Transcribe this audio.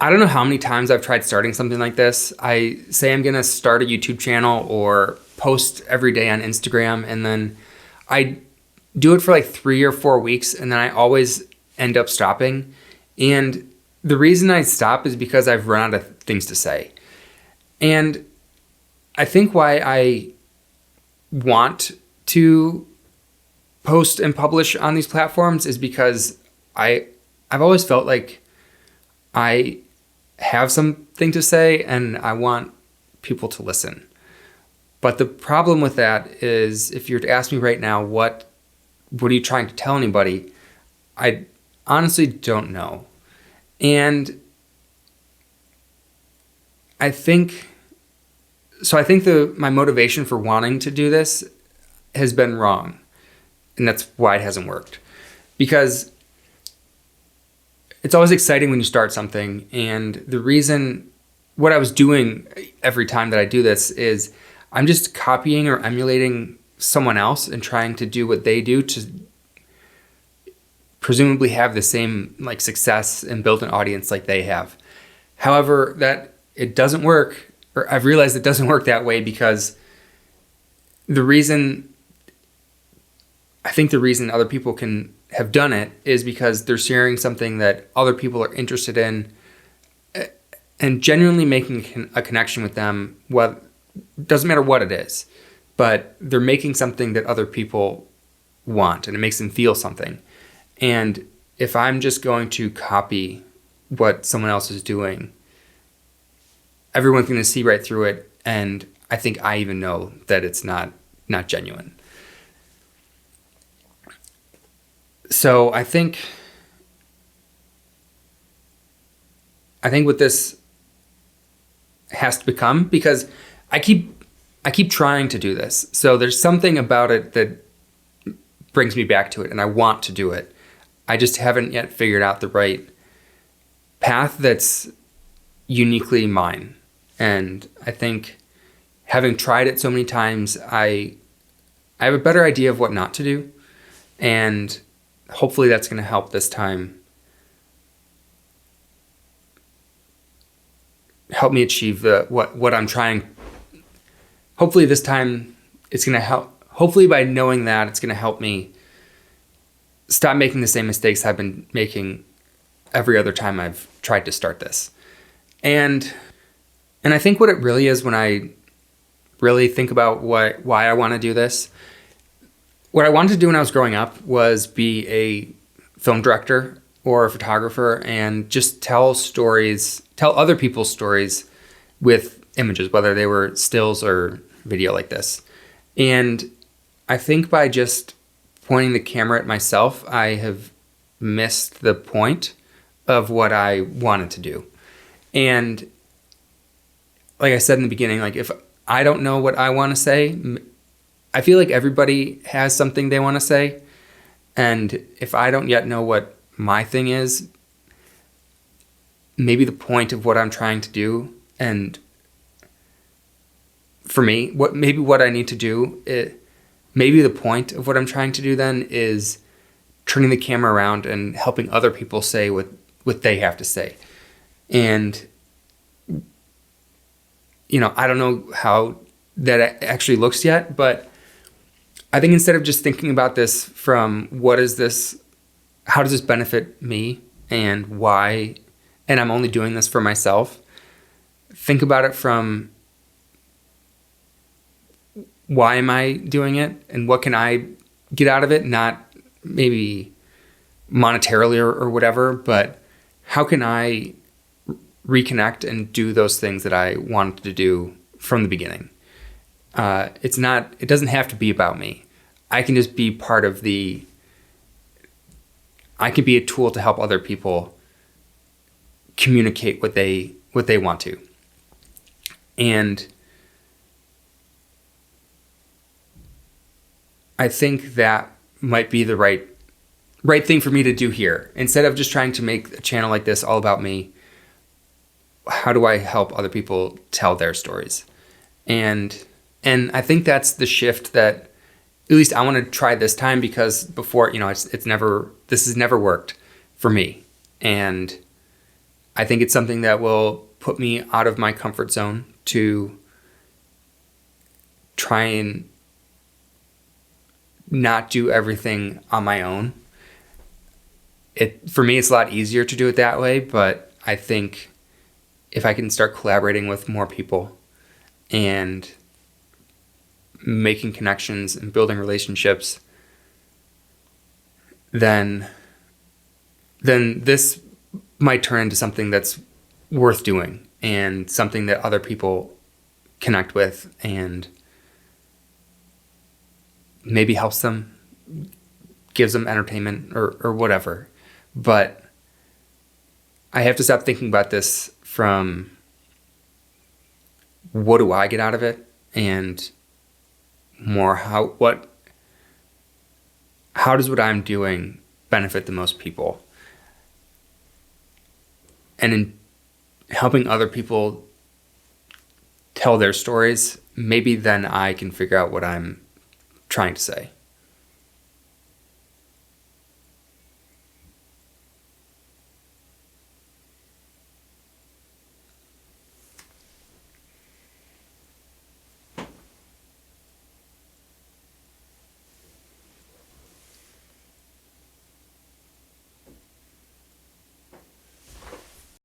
I don't know how many times I've tried starting something like this. I say I'm going to start a YouTube channel or post every day on Instagram, and then I do it for like 3 or 4 weeks, and then I always end up stopping. And the reason I stop is because I've run out of things to say. And I think why I want to post and publish on these platforms is because I've always felt like I have something to say and I want people to listen. But the problem with that is, if you were to ask me right now, what are you trying to tell anybody? I honestly don't know. And I think my motivation for wanting to do this has been wrong. And that's why it hasn't worked. Because it's always exciting when you start something. And the reason, what I was doing every time that I do this is I'm just copying or emulating someone else and trying to do what they do to presumably have the same like success and build an audience like they have. However, that it doesn't work, or I've realized it doesn't work that way, because I think the reason other people can have done it is because they're sharing something that other people are interested in and genuinely making a connection with them. Well, doesn't matter what it is, but they're making something that other people want, and it makes them feel something. And if I'm just going to copy what someone else is doing, everyone's going to see right through it, and I think I even know that it's not genuine. So I think what this has to become, because I keep trying to do this. So there's something about it that brings me back to it, and I want to do it. I just haven't yet figured out the right path that's uniquely mine. And I think having tried it so many times, I have a better idea of what not to do. And hopefully that's going to help this time. Help me achieve what I'm trying. Hopefully this time it's going to help. Hopefully by knowing that, it's going to help me stop making the same mistakes I've been making every other time I've tried to start this. And I think what it really is, when I really think about why I want to do this, what I wanted to do when I was growing up was be a film director or a photographer and just tell other people's stories with images, whether they were stills or video like this. And I think by just pointing the camera at myself, I have missed the point of what I wanted to do. And like I said in the beginning, like if I don't know what I want to say, I feel like everybody has something they want to say. And if I don't yet know what my thing is, maybe the point of what I'm trying to do, and for me, what I need to do, maybe the point of what I'm trying to do then is turning the camera around and helping other people say what they have to say. And, I don't know how that actually looks yet, but I think instead of just thinking about this from how does this benefit me and why, and I'm only doing this for myself, think about it from why am I doing it and what can I get out of it? Not maybe monetarily or whatever, but how can I reconnect and do those things that I wanted to do from the beginning? It doesn't have to be about me. I can just be part of I can be a tool to help other people communicate what they want to. And I think that might be the right thing for me to do here. Instead of just trying to make a channel like this all about me, how do I help other people tell their stories? And I think that's the shift that at least I want to try this time, because before, this has never worked for me. And I think it's something that will put me out of my comfort zone to try and not do everything on my own. For me, it's a lot easier to do it that way, but I think if I can start collaborating with more people and making connections and building relationships, then this might turn into something that's worth doing and something that other people connect with and maybe helps them, gives them entertainment or whatever. But I have to stop thinking about this from what do I get out of it, and more how does what I'm doing benefit the most people? And in helping other people tell their stories, maybe then I can figure out what I'm trying to say.